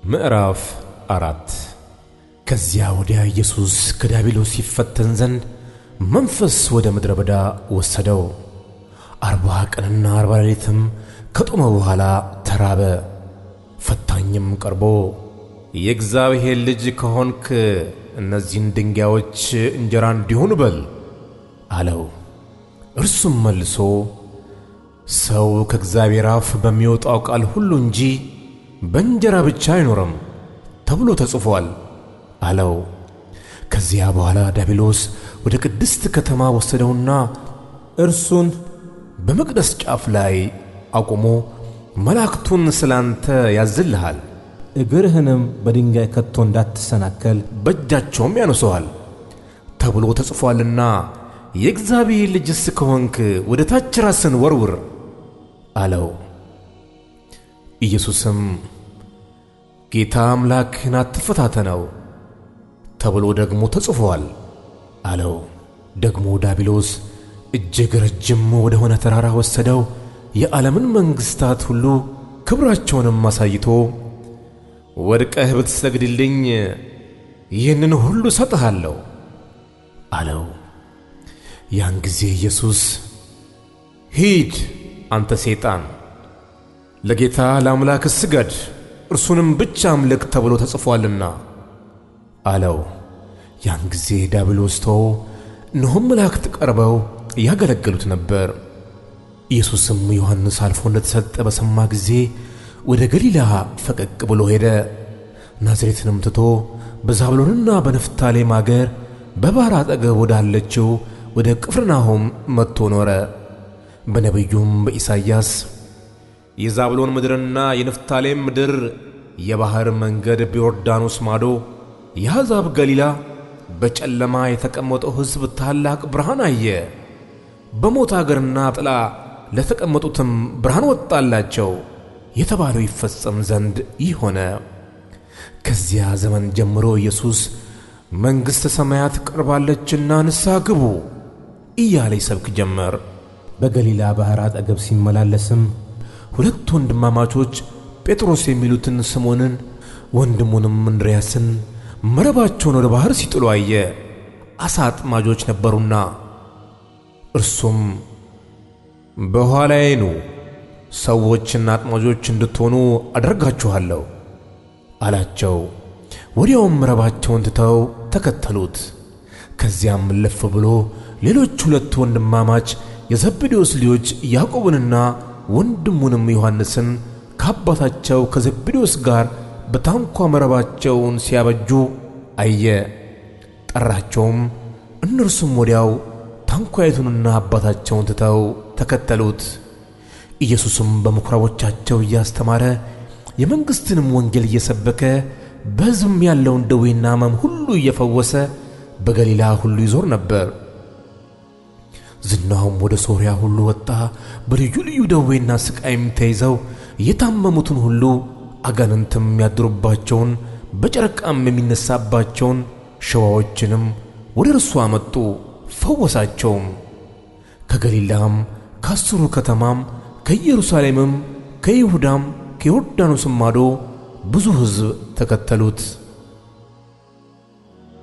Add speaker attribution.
Speaker 1: ምዕራፍ 4 ከዚያ ወዲያ ኢየሱስ ከዲያብሎስ ይፈተን ዘንድ መንፈስ ወደ ምድረ በዳ ወሰደው። 40 ቀንና 40 ሌሊትም ከጦመ በኋላ ተራበ። ፈታኝም ቀርቦ የእግዚአብሔር ልጅ ከሆንክ እነዚህን ድንጋዮች እንጀራ እንዲሆኑ በል አለው። እርሱም መልሶ ሰው ከእግዚአብሔር አፍ በሚወጣው ቃል ሁሉ እንጂ በእንጀራ ብቻ አይኖርም ተብሎ ተጽፏል አለው። ከዚያ በኋላ ዲያብሎስ ወደ ቅድስት ከተማ ወሰደውና እርሱን በመቅደስ ጫፍ ላይ አቁሞ መላእክቱን ስላንተ ያዝልሃል፣ እግርህንም በድንጋይ ከቶ እንዳትሰናከል በእጃቸውም ያነሱሃል ተብሎ ተጽፏልና የእግዚአብሔር ልጅስ ከሆንክ ወደ ታች ራስን ወርውር አለው። ኢየሱስም ጌታ አምላክህን አትፈታተነው ተብሎ ደግሞ ተጽፏል አለው። ደግሞ ዲያብሎስ እጅግ ረጅም ወደ ሆነ ተራራ ወሰደው። የዓለምን መንግሥታት ሁሉ ክብራቸውንም አሳይቶ ወድቀህ ብትሰግድልኝ ይህንን ሁሉ እሰጥሃለሁ አለው። ያን ጊዜ ኢየሱስ ሂድ አንተ ሰይጣን፣ ለጌታ ለአምላክ ስገድ እርሱንም ብቻ አምልክ ተብሎ ተጽፏልና አለው። ያን ጊዜ ዲያብሎስ ተወው፣ እነሆም መላእክት ቀርበው ያገለግሉት ነበር። ኢየሱስም ዮሐንስ አልፎ እንደተሰጠ በሰማ ጊዜ ወደ ገሊላ ፈቀቅ ብሎ ሄደ። ናዝሬትንም ትቶ በዛብሎንና በንፍታሌም አገር በባሕር አጠገብ ወዳለችው ወደ ቅፍርናሆም መጥቶ ኖረ። በነቢዩም በኢሳይያስ የዛብሎን ምድርና የንፍታሌም ምድር የባሕር መንገድ በዮርዳኖስ ማዶ የአሕዛብ ገሊላ በጨለማ የተቀመጠው ሕዝብ ታላቅ ብርሃን አየ፣ በሞት አገርና ጥላ ለተቀመጡትም ብርሃን ወጣላቸው የተባለው ይፈጸም ዘንድ ይህ ሆነ። ከዚያ ዘመን ጀምሮ ኢየሱስ መንግሥተ ሰማያት ቀርባለችና ንስሐ ግቡ እያለ ይሰብክ ጀመር። በገሊላ ባሕር አጠገብ ሲመላለስም ሁለት ወንድማማቾች ጴጥሮስ የሚሉትን ስምዖንን ወንድሙንም እንድርያስን መረባቸውን ወደ ባሕር ሲጥሉ አየ። ዓሣ አጥማጆች ነበሩና። እርሱም በኋላዬ ኑ፣ ሰዎችና አጥማጆች እንድትሆኑ አደርጋችኋለሁ አላቸው። ወዲያውም መረባቸውን ትተው ተከተሉት። ከዚያም እልፍ ብሎ ሌሎች ሁለት ወንድማማች የዘብዴዎስ ልጆች ያዕቆብንና ወንድሙንም ዮሐንስን ከአባታቸው ከዘብዴዎስ ጋር በታንኳ መረባቸውን ሲያበጁ አየ። ጠራቸውም፣ እነርሱም ወዲያው ታንኳይቱንና አባታቸውን ትተው ተከተሉት። ኢየሱስም በምኵራቦቻቸው እያስተማረ የመንግሥትንም ወንጌል እየሰበከ በሕዝብም ያለውን ደዌና ሕመም ሁሉ እየፈወሰ በገሊላ ሁሉ ይዞር ነበር። ዝናውም ወደ ሶርያ ሁሉ ወጣ። በልዩ ልዩ ደዌና ሥቃይም ተይዘው የታመሙትን ሁሉ አጋንንትም ያድሩባቸውን በጨረቃም የሚነሳባቸውን ሽባዎችንም ወደ እርሱ አመጡ፣ ፈወሳቸውም። ከገሊላም ከአስሩ ከተማም ከኢየሩሳሌምም ከይሁዳም ከዮርዳኖስም ማዶ ብዙ ሕዝብ ተከተሉት።